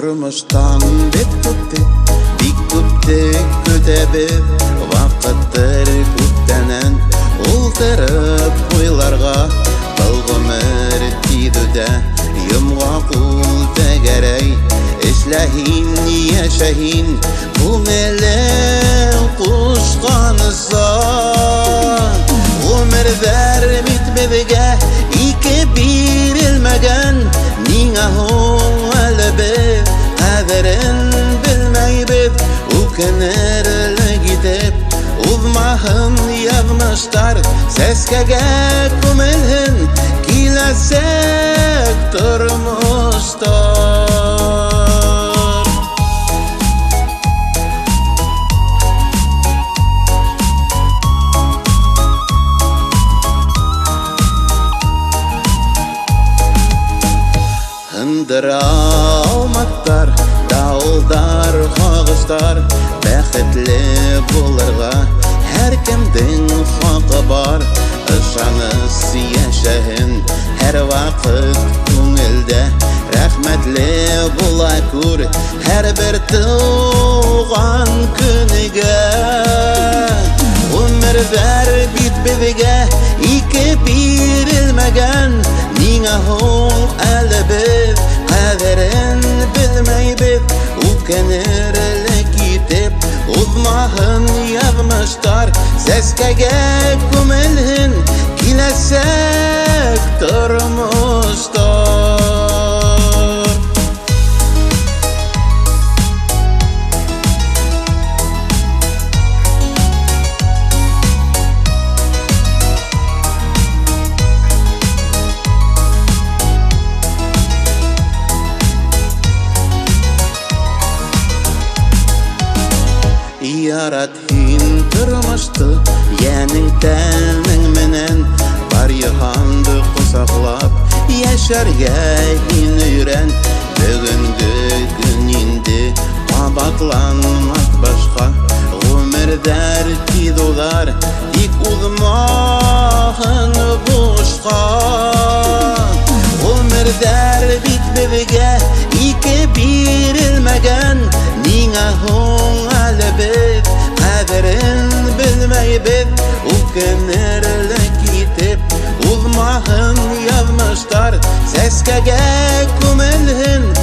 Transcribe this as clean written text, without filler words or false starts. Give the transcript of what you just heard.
Turmuştan bik köpte kötebip Vakıttır köptenen Ultırıp koylarga Kılgımır tidüde Yumgakul tegerey İşlehin yaşahin Bu mele kuşkanıza Ömürler bitmediğe İki birilmegen Nina hon alebe Kaderin bilmeybid Ukenerle gidip Uzmahın yazmışlar Seskege kumelhin Kilesek durmuşlar Hındıra almaktar Dağıldar hağıştar Bäxetli bularga Her kimdin hakkı var Işanız yaşayın Her vakit köngülde Rahmetli bula kur Her bir tuğan künüge Ömürler bitmediğe İki birilmegen Nina hon alebib Kaderin bilmeybib Ukenerle gidip Uzmahın yazmışlar Seskege kumelhin Kilesek durmuşlar Yarat hin turmuştu Yenin tenin menen Var yahandı kusaklap Yaşarga hin üren Bugünkü gün indi Babaklanmak başka Ömürler tidolar Dik uzmahın boşka Ömürler bitmediğe İki birilmegen Nina hon alebib Kaderin bilmeybib Ukenerle gidip Uzmahın yazmışlar Seskege kumelhin